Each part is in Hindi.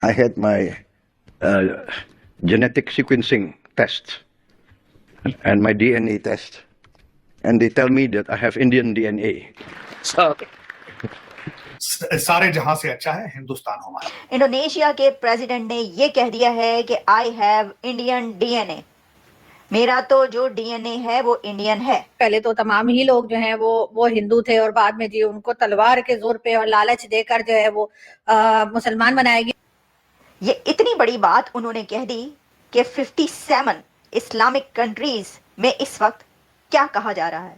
I had my genetic sequencing test and my DNA test, and they tell me that I have Indian DNA. So, सारे जहां से अच्छा है हिंदुस्तान हमारा। इंडोनेशिया के प्रेसिडेंट ने ये कह दिया है कि आई हैव इंडियन डीएनए, मेरा तो जो डीएनए है वो इंडियन है। पहले तो तमाम ही लोग जो हैं वो हिंदू थे और बाद में जी उनको तलवार के जोर पे और लालच देकर जो है वो मुसलमान बनाया गया। ये इतनी बड़ी बात उन्होंने कह दी कि 57 इस्लामिक कंट्रीज में इस वक्त क्या कहा जा रहा है,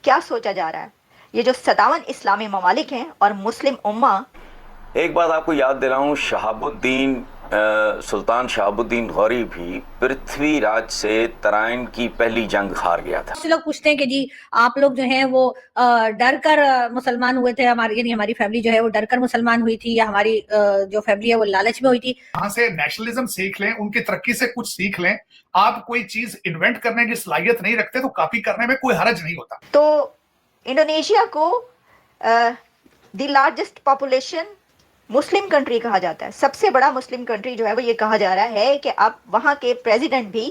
क्या सोचा जा रहा है। ये जो 57 इस्लामी ममालिक हैं और मुस्लिम उम्मा। एक बात आपको याद दे रहा हूँ, शहाबुद्दीन सुल्तान शहाबुद्दीन गौरी भी पृथ्वीराज से तराइन की पहली जंग हार गया था। लोग पूछते हैं कि जी आप लोग जो हैं वो डर कर मुसलमान हुए थे, हमारी यानी हमारी फैमिली जो है वो डर कर मुसलमान हुई थी या हमारी जो फैमिली है वो लालच में हुई थी। वहां से नेशनलिज्म सीख लें, उनकी तरक्की से कुछ सीख लें। आप कोई चीज इन्वेंट करने की सलाहियत नहीं रखते तो कॉपी करने में कोई हर्ज नहीं होता। तो इंडोनेशिया को the largest population Muslim country कहा जाता है, सबसे बड़ा मुस्लिम कंट्री जो है वो ये कहा जा रहा है कि अब वहां के प्रेसिडेंट भी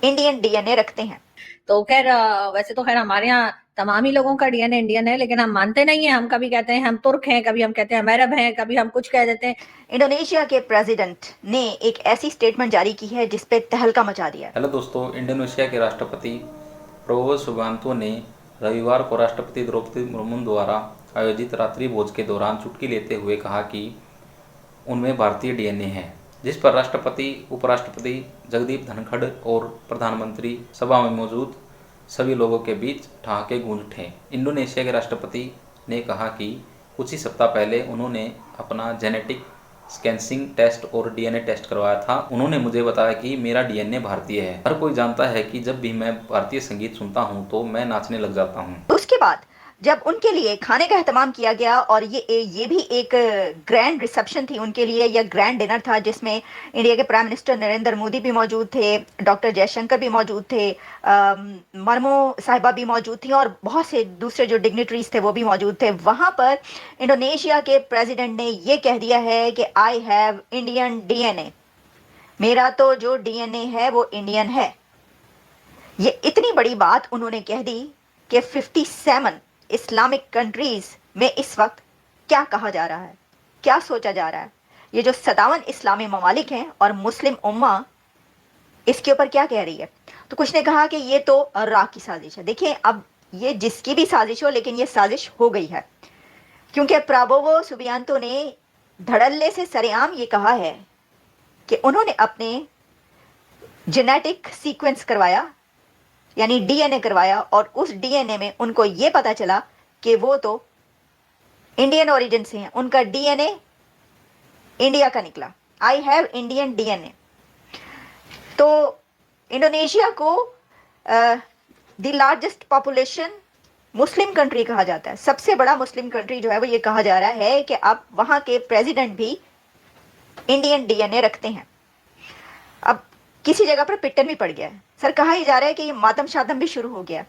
इंडियन डीएनए रखते हैं। तो खैर वैसे तो खैर हमारे यहाँ तमाम ही लोगों का डीएनए इंडियन है, लेकिन हम मानते नहीं है। हम कभी कहते हैं हम तुर्क हैं, कभी हम कहते हैं हम अरब हैं, कभी हम कुछ कह देते हैं। इंडोनेशिया के प्रेसिडेंट ने एक ऐसी स्टेटमेंट जारी की है जिसपे तहलका मचा दिया। हेलो दोस्तों, इंडोनेशिया के राष्ट्रपति प्रबोवो सुबियांतो ने रविवार को राष्ट्रपति द्रौपदी मुर्मू द्वारा आयोजित रात्रि भोज के दौरान चुटकी लेते हुए कहा कि उनमें भारतीय डीएनए है, जिस पर राष्ट्रपति, उपराष्ट्रपति जगदीप धनखड़ और प्रधानमंत्री सभा में मौजूद सभी लोगों के बीच ठहाके गूंज उठे। इंडोनेशिया के राष्ट्रपति ने कहा कि कुछ ही सप्ताह पहले उन्होंने अपना जेनेटिक स्कैनिंग टेस्ट और डीएनए टेस्ट करवाया था। उन्होंने मुझे बताया कि मेरा डीएनए भारतीय है। हर कोई जानता है कि जब भी मैं भारतीय संगीत सुनता हूं तो मैं नाचने लग जाता हूं। उसके बाद जब उनके लिए खाने का एहतमाम किया गया और ये भी एक ग्रैंड रिसेप्शन थी उनके लिए, या ग्रैंड डिनर था जिसमें इंडिया के प्राइम मिनिस्टर नरेंद्र मोदी भी मौजूद थे, डॉक्टर जयशंकर भी मौजूद थे, मर्मो साहिबा भी मौजूद थी और बहुत से दूसरे जो डिग्निटरीज थे वो भी मौजूद थे। वहां पर इंडोनेशिया के प्रेसिडेंट ने ये कह दिया है कि आई हैव इंडियन डीएनए, मेरा तो जो डीएनए है वो इंडियन है। ये इतनी बड़ी बात उन्होंने कह दी कि 57 इस्लामिक कंट्रीज में इस वक्त क्या कहा जा रहा है, क्या सोचा जा रहा है। ये जो 57 इस्लामी ममालिक हैं और मुस्लिम उम्मा इसके ऊपर क्या कह रही है। तो कुछ ने कहा कि ये तो राह की साजिश है। देखिए, अब ये जिसकी भी साजिश हो, लेकिन ये साजिश हो गई है, क्योंकि प्रबोवो सुबियांतो ने धड़ल्ले से सरेआम ये कहा है कि उन्होंने अपने जेनेटिक सीक्वेंस करवाया, यानी डीएनए करवाया, और उस डीएनए में उनको ये पता चला कि वो तो इंडियन ओरिजिन से हैं, उनका डीएनए इंडिया का निकला। I have Indian DNA. तो इंडोनेशिया को the largest population Muslim country कहा जाता है, सबसे बड़ा मुस्लिम कंट्री जो है वो ये कहा जा रहा है कि अब वहां के प्रेसिडेंट भी इंडियन डीएनए रखते हैं। अब किसी जगह पर पिट्टन भी पड़ गया है। सर, कहा ही जा रहा है कि ये मातम शातम भी शुरू हो गया।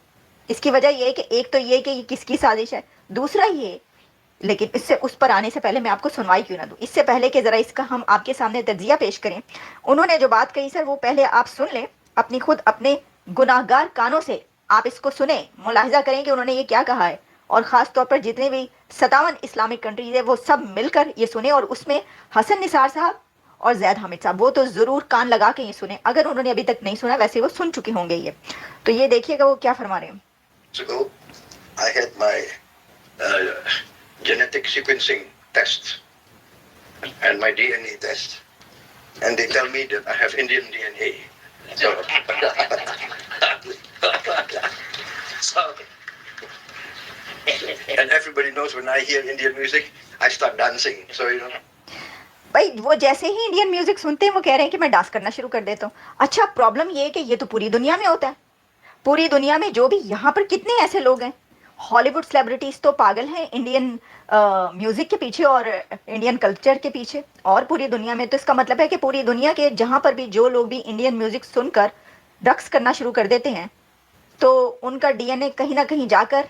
इसकी वजह ये है कि एक तो ये कि ये किसकी साजिश है, दूसरा ये, लेकिन इससे उस पर आने से पहले मैं आपको सुनवाई क्यों ना दूं, इससे पहले कि ज़रा इसका हम आपके सामने तज्जिया पेश करें। उन्होंने जो बात कही सर, वो पहले आप सुन लें, अपनी खुद अपने गुनाहगार कानों से आप इसको सुने, मुलाहिजा करें कि उन्होंने ये क्या कहा है। और ख़ास तौर पर जितने भी 57 इस्लामिक कंट्रीज है वो सब मिलकर ये सुने, और उसमें हसन निसार साहब और जैद हामिद साहब वो तो ज़रूर कान लगा के ये सुने, अगर उन्होंने अभी तक नहीं सुना, वैसे वो सुन चुके होंगे ये। तो ये देखिएगा वो क्या फरमा रहे हैं। I had my genetic sequencing test and my DNA test, and they tell me that I have Indian DNA. So, and everybody knows when I hear Indian music, I start dancing. So भाई वो जैसे ही इंडियन म्यूजिक सुनते हैं वो कह रहे हैं कि मैं डांस करना शुरू कर देता हूँ। अच्छा, प्रॉब्लम ये है कि ये तो पूरी दुनिया में होता है। पूरी दुनिया में जो भी, यहाँ पर कितने ऐसे लोग हैं, हॉलीवुड सेलिब्रिटीज तो पागल हैं इंडियन म्यूजिक के पीछे और इंडियन कल्चर के पीछे, और पूरी दुनिया में। तो इसका मतलब है कि पूरी दुनिया के जहाँ पर भी जो लोग भी इंडियन म्यूजिक सुनकर रक्स करना शुरू कर देते हैं तो उनका डीएनए कहीं ना कहीं जाकर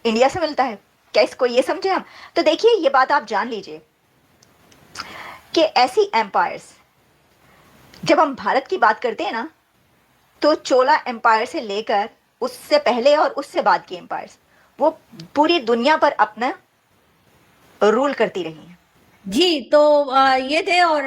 इंडिया से मिलता है। क्या इसको ये समझे हम? तो देखिए, ये बात आप जान लीजिए कि ऐसी एम्पायर्स, जब हम भारत की बात करते हैं ना, तो चोला एम्पायर से लेकर उससे पहले और उससे बाद की एम्पायर्स, वो पूरी दुनिया पर अपना रूल करती रही हैं। जी, तो ये थे और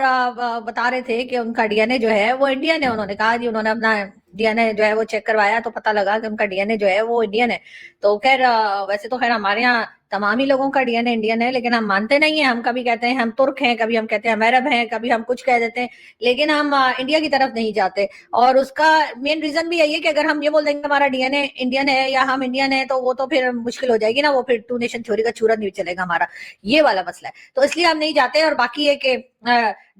बता रहे थे कि उनका डीएनए जो है वो इंडियन है। उन्होंने कहा जी, उन्होंने अपना डीएनए जो है वो चेक करवाया तो पता लगा कि उनका डीएनए जो है वो इंडियन है। तो खैर वैसे तो खैर हमारे यहाँ तमाम ही लोगों का डीएनए इंडियन है, लेकिन हम मानते नहीं है। हम कभी कहते हैं हम तुर्क हैं, कभी हम कहते हैं हम अरब हैं, कभी हम कुछ कह देते हैं, लेकिन हम इंडिया की तरफ नहीं जाते। और उसका मेन रीजन भी यही है कि अगर हम ये बोल देंगे हमारा डीएनए इंडियन है या हम इंडियन है, तो वो तो फिर मुश्किल हो जाएगी ना, वो फिर टू नेशन थ्योरी का चूरन नहीं चलेगा हमारा, ये वाला मसला है। तो इसलिए हम नहीं जाते। और बाकी है कि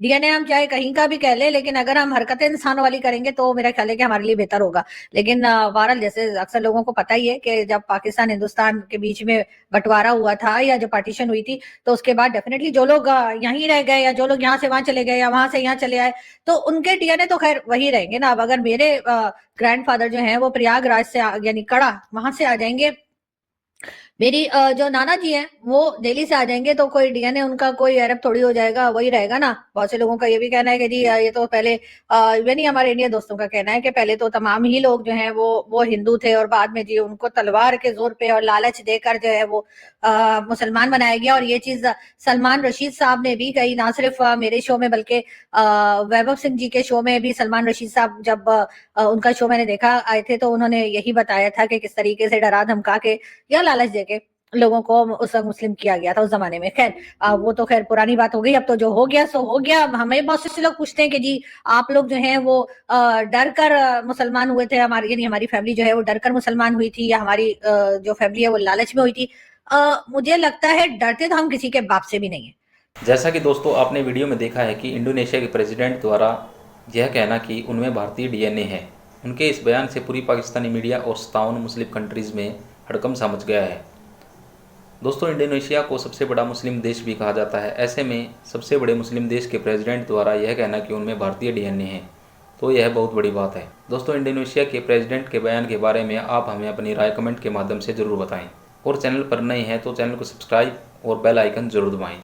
डीएनए हम चाहे कहीं का भी कह ले, लेकिन अगर हम हरकतें इंसानों वाली करेंगे तो मेरा ख्याल है कि हमारे लिए बेहतर होगा। लेकिन बहरहाल जैसे अक्सर लोगों को पता ही है कि जब पाकिस्तान हिंदुस्तान के बीच में बंटवारा हुआ था या जो पार्टीशन हुई थी, तो उसके बाद डेफिनेटली जो लोग यहीं रह गए या जो लोग यहाँ से वहां चले गए या वहां से यहाँ चले आए, तो उनके डीएनए तो खैर वही रहेंगे ना। अब अगर मेरे ग्रैंडफादर जो है वो प्रयागराज से यानी कड़ा वहां से आ जाएंगे, मेरी जो नाना जी हैं वो दिल्ली से आ जाएंगे, तो कोई डीएनए उनका कोई अरब थोड़ी हो जाएगा, वही रहेगा ना। बहुत से लोगों का ये भी कहना है कि जी ये तो पहले ये नहीं, हमारे इंडियन दोस्तों का कहना है कि पहले तो तमाम ही लोग जो हैं वो हिंदू थे और बाद में जी उनको तलवार के जोर पे और लालच देकर जो है वो मुसलमान बनाया गया। और ये चीज सलमान रशीद साहब ने भी कही, ना सिर्फ मेरे शो में बल्कि वैभव सिंह जी के शो में भी। सलमान रशीद साहब जब उनका शो मैंने देखा आए थे, तो उन्होंने यही बताया था कि किस तरीके से डरा धमका के या लालच देके लोगों को उस वक्त मुस्लिम किया गया था उस जमाने में। खैर वो तो खैर पुरानी बात हो गई, अब तो जो हो गया सो हो गया। हमें बहुत से लोग पूछते हैं कि जी आप लोग जो हैं वो डर कर मुसलमान हुए थे, हमारी यानी हमारी फैमिली जो है वो डर कर मुसलमान हुई थी, या हमारी जो फैमिली है वो लालच में हुई थी। मुझे लगता है डरते तो हम किसी के बाप से भी नहीं है। जैसा कि दोस्तों आपने वीडियो में देखा है कि इंडोनेशिया के प्रेसिडेंट द्वारा यह कहना कि उनमें भारतीय डीएनए है, उनके इस बयान से पूरी पाकिस्तानी मीडिया और 57 मुस्लिम कंट्रीज़ में हड़कंप सा मच गया है। दोस्तों इंडोनेशिया को सबसे बड़ा मुस्लिम देश भी कहा जाता है, ऐसे में सबसे बड़े मुस्लिम देश के प्रेसिडेंट द्वारा यह कहना कि उनमें भारतीय डीएनए है, तो यह बहुत बड़ी बात है। दोस्तों इंडोनेशिया के प्रेसिडेंट के बयान के बारे में आप हमें अपनी राय कमेंट के माध्यम से ज़रूर बताएं, और चैनल पर नए हैं तो चैनल को सब्सक्राइब और बेल आइकन जरूर दबाएं।